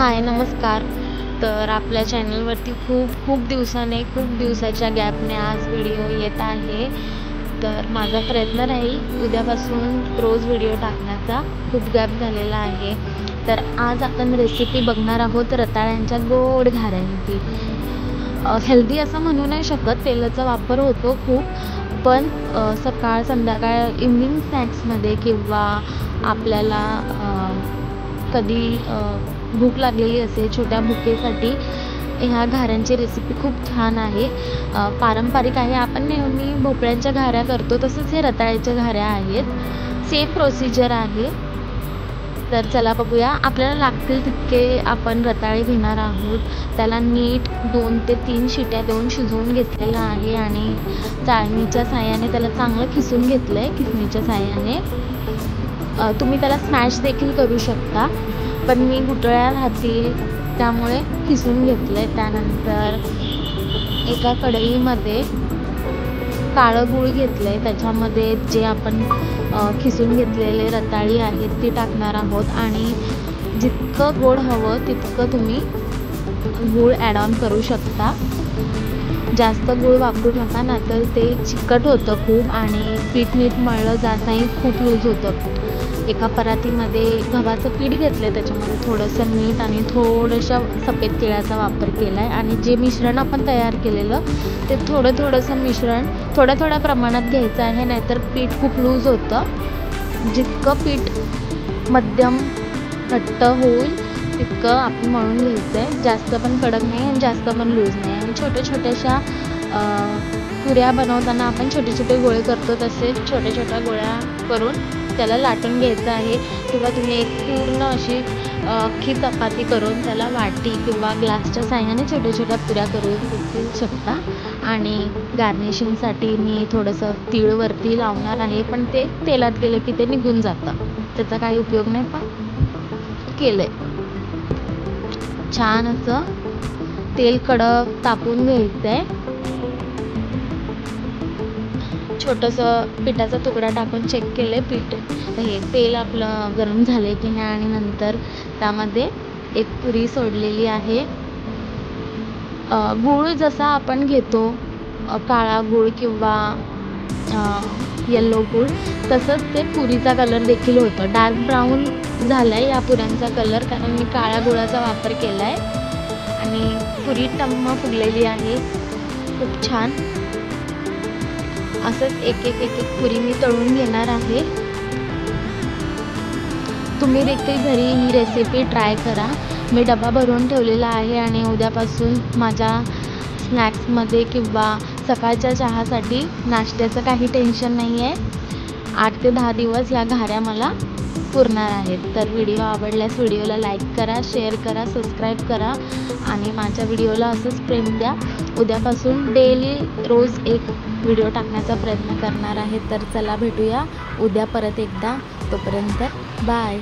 हाय नमस्कार. तर आपल्या चॅनलवरती खूप दिवसाच्या गॅपने आज व्हिडिओ येत आहे. तर माझा प्रयत्न राहील उद्यापासून रोज व्हिडिओ टाकण्याचा. खूप गॅप झालेला आहे. तर आज आपण रेसिपी बघणार आहोत रताळ्यांच्या गोड घाऱ्यांची. हेल्दी असं म्हणू नाही शकत, तेलाचा वापर होतो खूप, पण सकाळ संध्याकाळ इव्हनिंग स्नॅक्समध्ये किंवा आपल्याला कधी भूक लागलेली असेल छोट्या भुकेसाठी ह्या घाऱ्यांची रेसिपी खूप छान आहे. पारंपरिक आहे. आपण नेहमी भोपळ्यांच्या घाऱ्या करतो, तसंच हे रताळ्याच्या घाऱ्या आहेत. सेम प्रोसिजर आहे. तर चला बघूया. आपल्याला लागतील तितके आपण रताळे घेणार आहोत. त्याला नीट 2 ते 3 शिट्या देऊन शिजवून घेतलेलं आहे आणि चाळणीच्या साहाय्याने त्याला चांगलं खिसून घेतलं आहे. किसणीच्या साहाय्याने तुम्ही त्याला स्मॅश देखील करू शकता, पण मी गुठळ्या राहतील त्यामुळे खिसून घेतलं आहे. त्यानंतर एका कढईमध्ये काळं गूळ घेतलं आहे. त्याच्यामध्ये जे आपण खिसून घेतलेले रताळी आहेत ती टाकणार आहोत आणि जितकं गोड हवं तितकं तुम्ही गूळ ॲड ऑन करू शकता. जास्त गूळ वापरू नका, नाहीतर ते चिकट होतं खूप आणि पीठ नीट मळलं जात नाही, खूप लूज होतं. एका परातीमध्ये गव्हाचं पीठ घेतलं आहे, त्याच्यामध्ये थोडंसं मीठ आणि थोडंसं सफेद तिळाचा वापर केला आहे आणि जे मिश्रण आपण तयार केलेलं ते थोडंसं मिश्रण थोड्या प्रमाणात घ्यायचं आहे, नाहीतर पीठ खूप लूज होतं. जितकं पीठ मध्यम घट्ट होईल तितकं आपण मळून घ्यायचं आहे. जास्त पण कडक नाही आणि जास्त पण लूज नाही. आणि छोट्या पुऱ्या बनवताना आपण छोटे गोळे करतो, तसे छोट्या गोळ्या करून त्याला लाटून घ्यायचं आहे. किंवा तुम्ही एक पूर्ण अशी अख्खी चपाती करून त्याला वाटी किंवा ग्लासच्या साहाय्याने छोट्या पुऱ्या करू शकता. आणि गार्निशिंगसाठी मी थोडंसं तीळ वरती लावणार आहे, पण ते तेलात गेलं की ते निघून जातं, त्याचा काही उपयोग नाही, पण केलं आहे. छान असं तेल कडक तापून घ्यायचं आहे. छोटंसं पिठाचा तुकडा टाकून चेक केलं पीठ हे तेल आपलं गरम झाले की नाही आणि नंतर त्यामध्ये एक पुरी सोडलेली आहे. गूळ जसा आपण घेतो काळा गूळ किंवा येल्लो गूळ, तसंच ते पुरीचा कलर देखील होतं. डार्क ब्राऊन झाला आहे या पुऱ्यांचा कलर, कारण मी काळ्या गुळाचा वापर केला आहे. आणि पुरी टम्म फुगलेली आहे, खूप छान. असंच एक पुरी मी तळून घेणार आहे. तुम्ही देखील घरी ही रेसिपी ट्राय करा. मी डबा भरून ठेवलेला आहे आणि उद्यापासून माझ्या स्नॅक्समध्ये किंवा सकाळच्या चहासाठी नाश्त्याचं काही टेन्शन नाही आहे. 8 ते 10 दिवस या घाऱ्या मला पुरणार आहेत. तर व्हिडिओ आवडल्यास व्हिडिओला लाईक करा, शेअर करा, सबस्क्राईब करा आणि माझ्या व्हिडिओला असंच प्रेम द्या. उद्यापासून डेली रोज एक व्हिडिओ टाकण्याचा प्रयत्न करणार आहे. तर चला भेटूया उद्या परत एकदा. तोपर्यंत बाय.